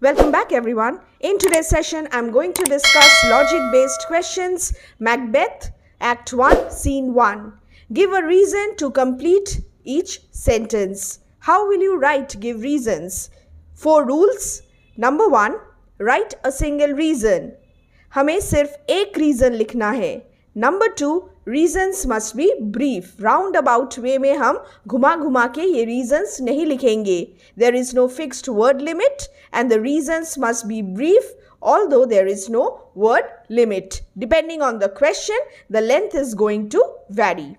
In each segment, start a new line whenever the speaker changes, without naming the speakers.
Welcome back everyone. In today's session, I'm going to discuss logic-based questions, Macbeth, Act 1, Scene 1. Give a reason to complete each sentence. How will you write give reasons? 4 rules. Number 1, write a single reason. हमें सिर्फ एक reason लिखना है. Number 2, reasons must be brief. Round about way में हम घुमा घुमा के ये रीजन्स नहीं लिखेंगे. There is no fixed word limit and the reasons must be brief although there is no word limit. Depending on the question, the length is going to vary.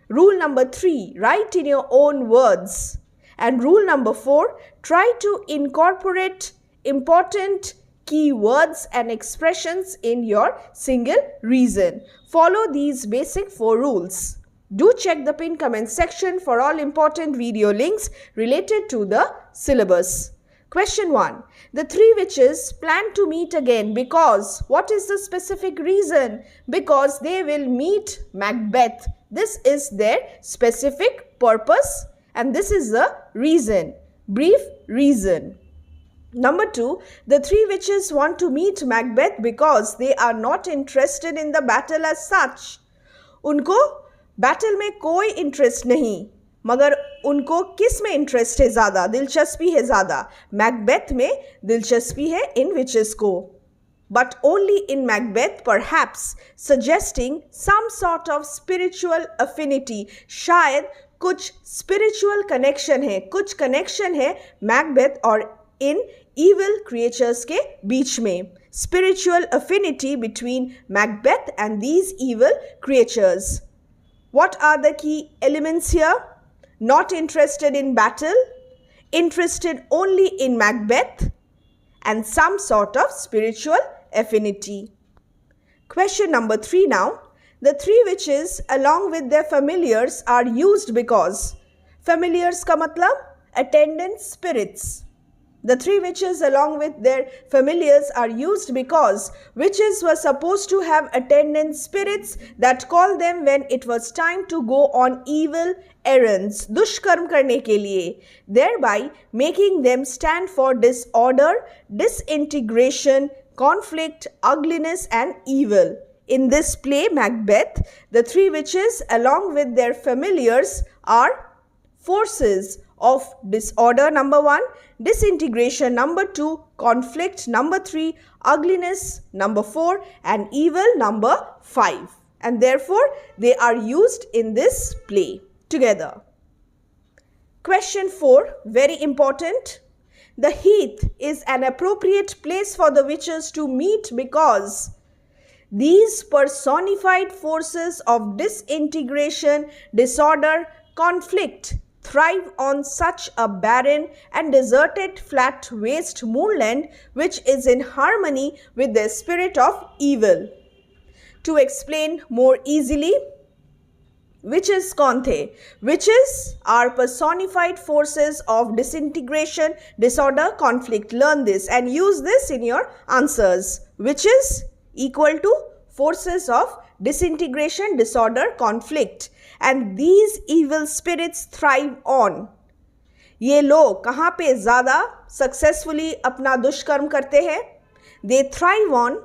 Rule number 3, write in your own words. And rule number 4, try to incorporate important keywords and expressions in your single reason. Follow these basic 4 rules. Do check the pinned comment section for all important video links related to the syllabus. Question 1. The 3 witches plan to meet again because what is the specific reason? Because they will meet Macbeth. This is their specific purpose and this is the reason. Brief reason. Number 2, the 3 witches want to meet Macbeth because they are not interested in the battle as such. उनको battle में कोई interest नहीं, मगर उनको किस में interest है ज़्यादा, दिलचस्पी है ज़्यादा? मैकबेथ में दिलचस्पी है इन विचेस को. But only in Macbeth, perhaps suggesting some sort of spiritual affinity. शायद कुछ spiritual connection है, कुछ connection है Macbeth और इन evil creatures के बीच में. Spiritual affinity between Macbeth and these evil creatures. What are the key elements here? Not interested in battle, interested only in Macbeth, and some sort of spiritual affinity. Question number 3 now. The 3 witches along with their familiars are used because, familiars का मतलब attendant spirits. The 3 witches along with their familiars are used because witches were supposed to have attendant spirits that called them when it was time to go on evil errands, दुष्कर्म करने के लिए, thereby making them stand for disorder, disintegration, conflict, ugliness and evil. In this play Macbeth, the 3 witches along with their familiars are forces of disorder number 1, disintegration number 2, conflict number 3, ugliness number 4 and evil number 5. And therefore they are used in this play together. Question 4, very important. The heath is an appropriate place for the witches to meet because these personified forces of disintegration, disorder, conflict thrive on such a barren and deserted flat waste moorland which is in harmony with the spirit of evil. To explain more easily, witches कौन थे? Witches are personified forces of disintegration, disorder, conflict. Learn this and use this in your answers. Witches equal to forces of disintegration, disorder, conflict. And these evil spirits thrive on. ये लोग कहाँ पे ज़्यादा successfully अपना दुष्कर्म करते हैं? They thrive on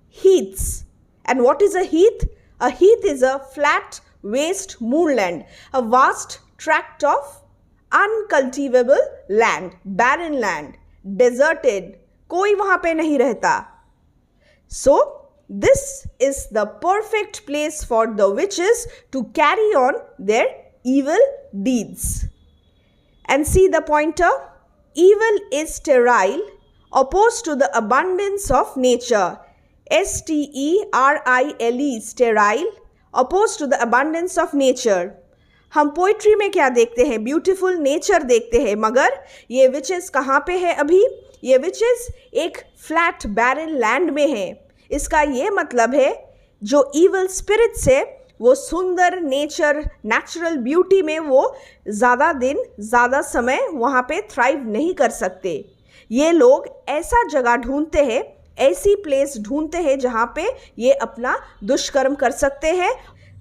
heaths. And what is a heath? A heath is a flat waste moorland, a vast tract of uncultivable land, barren land, deserted. कोई वहाँ पे नहीं रहता. So this is the perfect place for the witches to carry on their evil deeds. And see the pointer? Evil is sterile, opposed to the abundance of nature. S-T-E-R-I-L-E, sterile, opposed to the abundance of nature. हम poetry में क्या देखते हैं? Beautiful nature देखते हैं, मगर ये witches कहाँ पे है अभी? ये विचेस एक फ्लैट बैरन लैंड में है. इसका ये मतलब है जो evil spirits है वो सुंदर नेचर, नेचुरल ब्यूटी में वो ज़्यादा दिन, ज़्यादा समय वहाँ पे थ्राइव नहीं कर सकते. ये लोग ऐसा जगह ढूंढते हैं, ऐसी प्लेस ढूंढते हैं जहाँ पे ये अपना दुष्कर्म कर सकते हैं.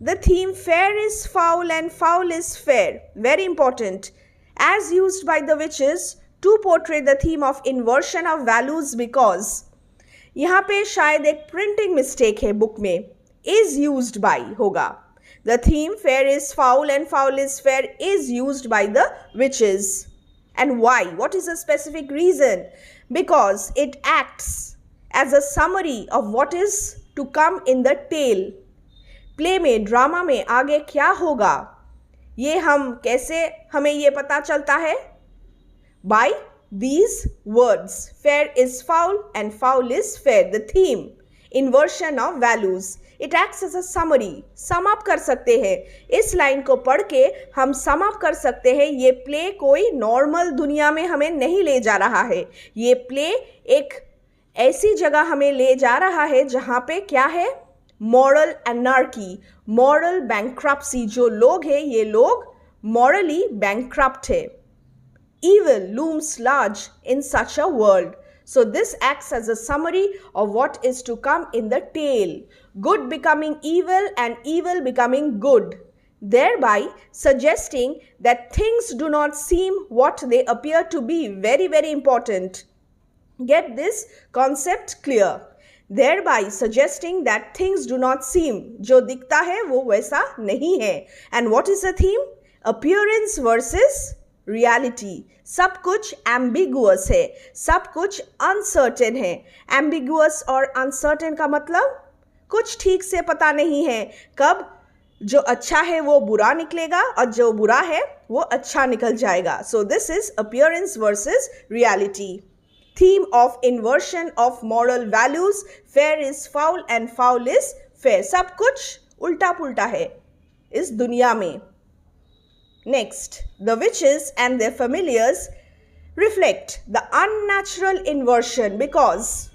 The theme fair is foul and foul is fair. Very important. As used by the witches to portray the theme of inversion of values because यहाँ पे शायद एक printing mistake है book में is used by होगा. The theme fair is foul and foul is fair is used by the witches. And why? What is the specific reason? Because it acts as a summary of what is to come in the tale. Play में, drama में आगे क्या होगा, ये हमें ये पता चलता है by these words. Fair is foul and foul is fair. The theme, inversion of values. It acts as a summary. Sum up कर सकते हैं. इस लाइन को पढ़ के हम sum up कर सकते हैं. ये प्ले कोई नॉर्मल दुनिया में हमें नहीं ले जा रहा है. ये प्ले एक ऐसी जगह हमें ले जा रहा है जहाँ पे क्या है, मॉरल एनार्की, मॉरल बैंक्रप्सी. जो लोग हैं ये लोग मॉरली बैंक्रप्ट है. Evil looms large in such a world. So this acts as a summary of what is to come in the tale. Good becoming evil and evil becoming good, thereby suggesting that things do not seem what they appear to be. Very, very important. Get this concept clear. Thereby suggesting that things do not seem. जो दिखता है वो वैसा नहीं है. And what is the theme? Appearance versus reality. सब कुछ ambiguous है, सब कुछ uncertain है. Ambiguous और uncertain का मतलब कुछ ठीक से पता नहीं है कब जो अच्छा है वो बुरा निकलेगा और जो बुरा है वो अच्छा निकल जाएगा. So this is appearance versus reality. Theme of inversion of moral values. Fair is foul and foul is fair. सब कुछ उल्टा पुल्टा है इस दुनिया में. Next, the witches and their familiars reflect the unnatural inversion because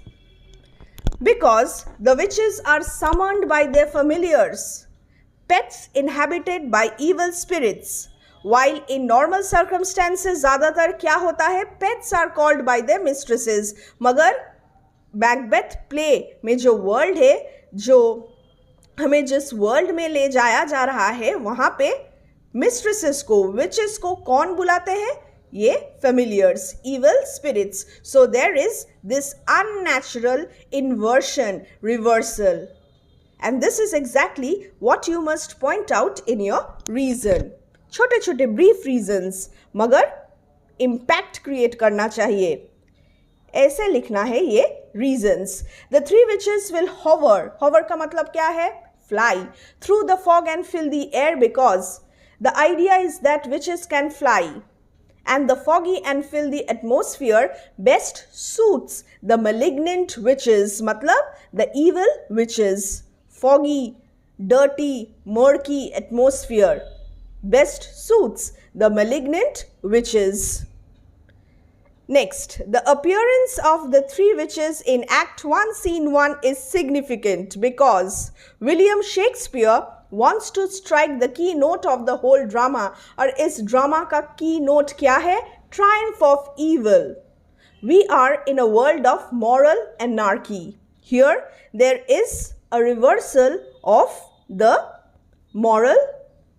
the witches are summoned by their familiars, pets inhabited by evil spirits, while in normal circumstances ज़्यादातर क्या होता है, pets are called by their mistresses. मगर Macbeth play में जो world है, जो हमें जिस वर्ल्ड में ले जाया जा रहा है, वहाँ पे मिस्ट्रेसेस को, विचेस को कौन बुलाते हैं? ये familiars, evil spirits. So there is this unnatural inversion, reversal. And this is exactly what you must point out in your reason. छोटे छोटे brief reasons, मगर impact create करना चाहिए. ऐसे लिखना है ये reasons. The three witches will hover. Hover का मतलब क्या है? Fly through the fog and fill the air because the idea is that witches can fly, and the foggy and filthy atmosphere best suits the malignant witches. मतलब the evil witches. Foggy, dirty, murky atmosphere best suits the malignant witches. Next, the appearance of the three witches in Act 1, Scene 1 is significant because William Shakespeare wants to strike the key note of the whole drama. और इस drama का की note क्या है? Triumph of evil. We are in a world of moral anarchy. Here there is a reversal of the moral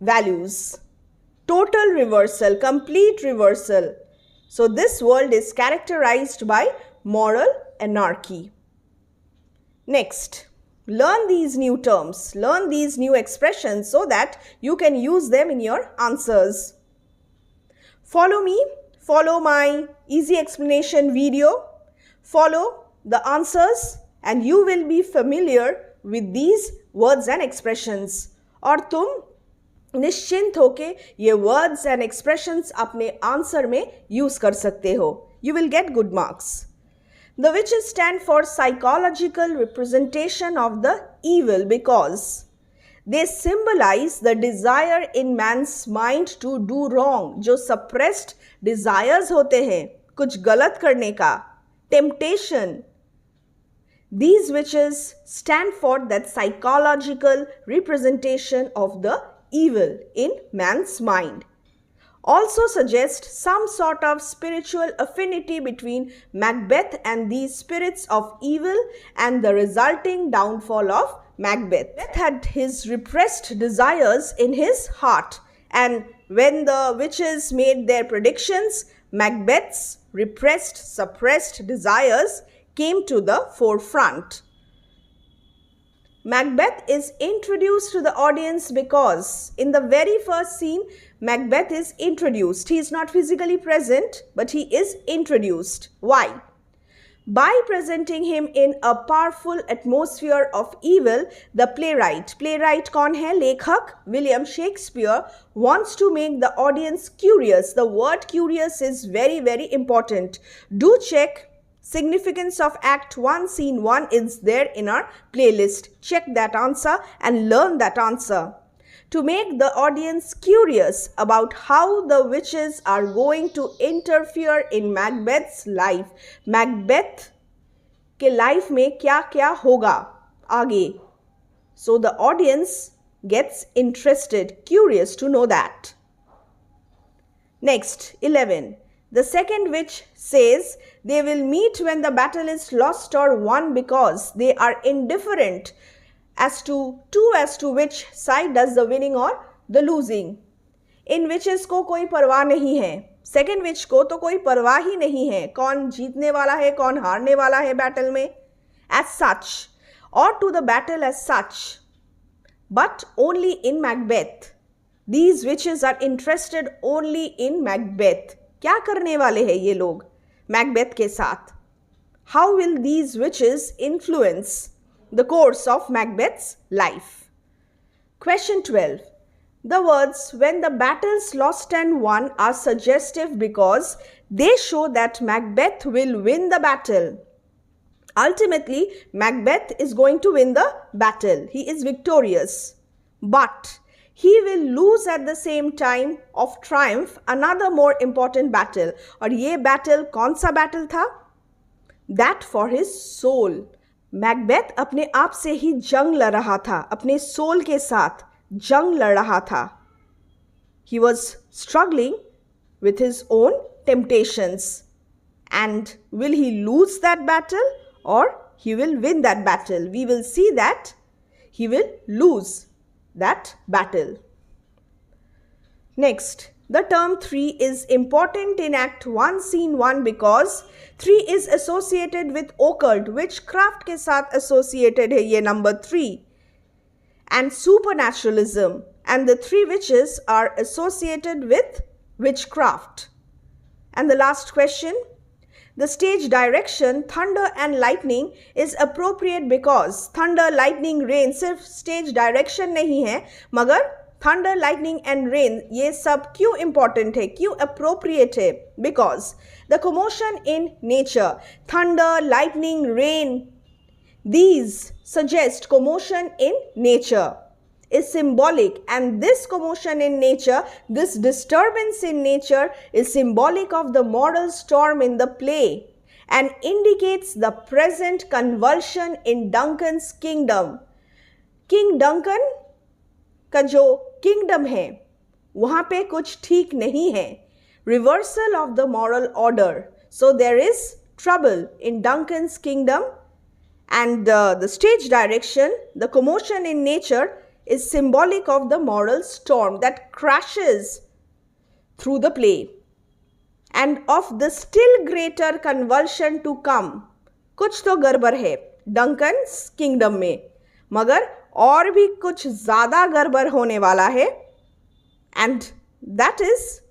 values. Total reversal, complete reversal. So this world is characterized by moral anarchy. Next, learn these new terms, learn these new expressions so that you can use them in your answers. Follow me, follow my easy explanation video, follow the answers and you will be familiar with these words and expressions. और तुम निश्चिंत होके ये words and expressions अपने answer में use कर सकते हो. You will get good marks. The witches stand for psychological representation of the evil because they symbolize the desire in man's mind to do wrong. जो suppressed desires होते हैं कुछ गलत करने का, temptation. These witches stand for that psychological representation of the evil in man's mind. Also suggest some sort of spiritual affinity between Macbeth and these spirits of evil and the resulting downfall of Macbeth. Macbeth had his repressed desires in his heart, and when the witches made their predictions, Macbeth's repressed, suppressed desires came to the forefront. Macbeth is introduced to the audience because in the very first scene, Macbeth is introduced. He is not physically present, but he is introduced. Why? By presenting him in a powerful atmosphere of evil, the playwright कौन है? लेखक William Shakespeare wants to make the audience curious. The word curious is very, very important. Do check significance of Act 1, Scene 1 is there in our playlist. Check that answer and learn that answer. To make the audience curious about how the witches are going to interfere in Macbeth's life. Macbeth के life में क्या क्या होगा आगे. So the audience gets interested, curious to know that. Next, 11. The second witch says they will meet when the battle is lost or won because they are indifferent as to which side does the winning or the losing. In witches को कोई परवाह नहीं है. Second which को तो कोई परवाह ही नहीं है कौन जीतने वाला है कौन हारने वाला है बैटल में. एज सच और to the battle as such but only in Macbeth. These witches are interested only in Macbeth. क्या करने वाले हैं ये लोग मैकबेथ के साथ? How will these witches influence the course of Macbeth's life? Question 12. The words when the battle's lost and won are suggestive because they show that Macbeth will win the battle. Ultimately, Macbeth is going to win the battle. He is victorious. But he will lose at the same time of triumph another more important battle. और ये battle कौन सा battle था? That for his soul. Macbeth अपने आप से ही जंग लड़ रहा था, अपने soul के साथ जंग लड़ रहा था. He was struggling with his own temptations. And will he lose that battle or he will win that battle? We will see that he will lose that battle. Next, the term 3 is important in Act 1, Scene 1 because 3 is associated with occult. Witchcraft के साथ associated है ये number 3. And supernaturalism, and the 3 witches are associated with witchcraft. And the last question, the stage direction thunder and lightning is appropriate because thunder, lightning, rain सिर्फ stage direction नहीं है मगर thunder, lightning and rain ये सब क्यों important है, क्यों appropriate है? Because the commotion in nature, thunder, lightning, rain, these suggest commotion in nature is symbolic, and this commotion in nature, this disturbance in nature is symbolic of the moral storm in the play and indicates the present convulsion in Duncan's kingdom. King Duncan का जो kingdom है वहाँ पे कुछ ठीक नहीं है. Reversal of the moral order. So there is trouble in Duncan's kingdom. And the stage direction, the commotion in nature is symbolic of the moral storm that crashes through the play. And of the still greater convulsion to come. कुछ तो गड़बड़ है Duncan's kingdom में, मगर और भी कुछ ज़्यादा गड़बड़ होने वाला है. And that is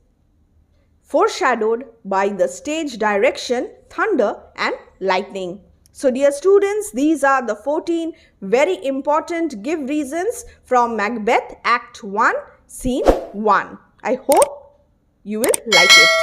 foreshadowed by the stage direction, thunder and lightning. So dear students, these are the 14 very important give reasons from Macbeth Act 1, Scene 1. I hope you will like it.